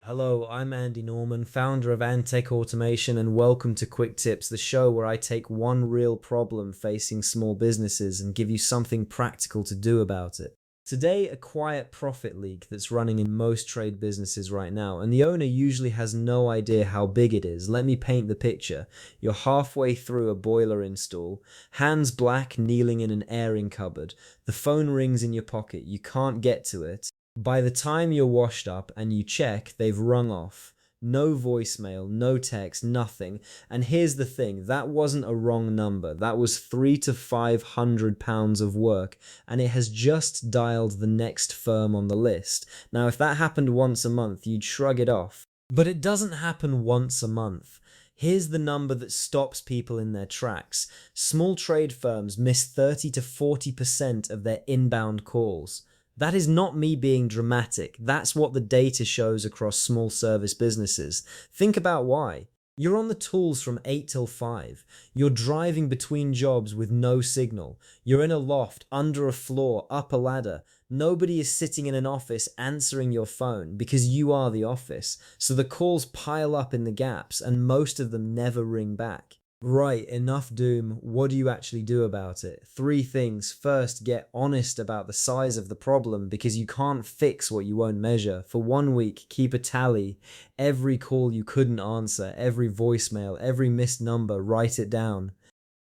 Hello, I'm Andy Norman, founder of Antek Automation, and welcome to Quick Tips, the show where I take one real problem facing small businesses and give you something practical to do about it. Today, a quiet profit leak that's running in most trade businesses right now, and the owner usually has no idea how big it is. Let me paint the picture. You're halfway through a boiler install, hands black, kneeling in an airing cupboard. The phone rings in your pocket, you can't get to it. By the time you're washed up and you check, they've rung off. No voicemail, no text, nothing. And here's the thing, that wasn't a wrong number. That was £300 to £500 of work, and it has just dialed the next firm on the list. Now, if that happened once a month, you'd shrug it off. But it doesn't happen once a month. Here's the number that stops people in their tracks. Small trade firms miss 30 to 40% of their inbound calls. That is not me being dramatic. That's what the data shows across small service businesses. Think about why. You're on the tools from 8 till 5. You're driving between jobs with no signal. You're in a loft, under a floor, up a ladder. Nobody is sitting in an office answering your phone because you are the office. So the calls pile up in the gaps and most of them never ring back. Right, enough doom. What do you actually do about it? 3 things. First, get honest about the size of the problem because you can't fix what you won't measure. For 1 week, keep a tally. Every call you couldn't answer, every voicemail, every missed number, write it down.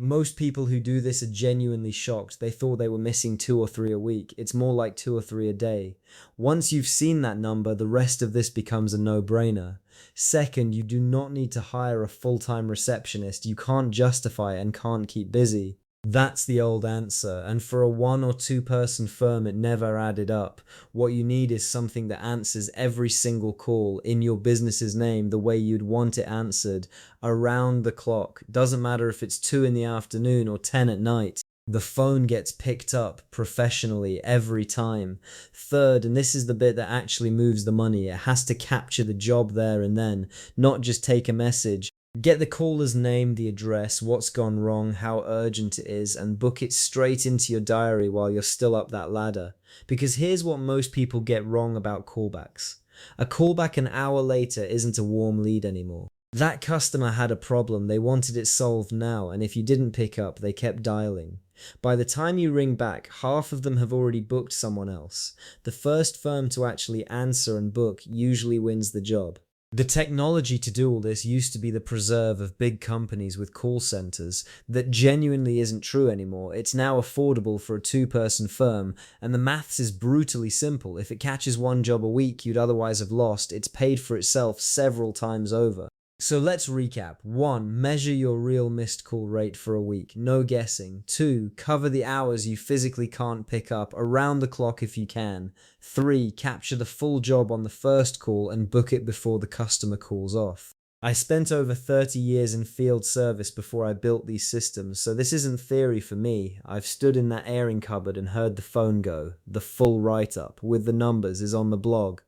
Most people who do this are genuinely shocked. They thought they were missing 2 or 3 a week. It's more like 2 or 3 a day. Once you've seen that number, the rest of this becomes a no-brainer. Second, you do not need to hire a full-time receptionist. You can't justify it and can't keep busy. That's the old answer, and for a 1 or 2 person firm it never added up. What you need is something that answers every single call in your business's name the way you'd want it answered, around the clock. Doesn't matter if it's 2 in the afternoon or 10 at night. The phone gets picked up professionally every time. Third, and this is the bit that actually moves the money, it has to capture the job there and then, not just take a message. Get the caller's name, the address, what's gone wrong, how urgent it is, and book it straight into your diary while you're still up that ladder. Because here's what most people get wrong about callbacks. A callback an hour later isn't a warm lead anymore. That customer had a problem, they wanted it solved now, and if you didn't pick up, they kept dialing. By the time you ring back, half of them have already booked someone else. The first firm to actually answer and book usually wins the job. The technology to do all this used to be the preserve of big companies with call centers. That genuinely isn't true anymore. It's now affordable for a 2-person firm, and the maths is brutally simple. If it catches 1 job a week you'd otherwise have lost, it's paid for itself several times over. So let's recap. 1. Measure your real missed call rate for a week. No guessing. 2. Cover the hours you physically can't pick up, around the clock if you can. 3. Capture the full job on the first call and book it before the customer calls off. I spent over 30 years in field service before I built these systems, so this isn't theory for me. I've stood in that airing cupboard and heard the phone go. The full write-up, with the numbers, is on the blog.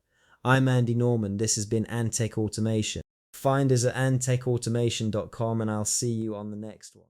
I'm Andy Norman, this has been Antek Automation. Find us at antekautomation.com and I'll see you on the next one.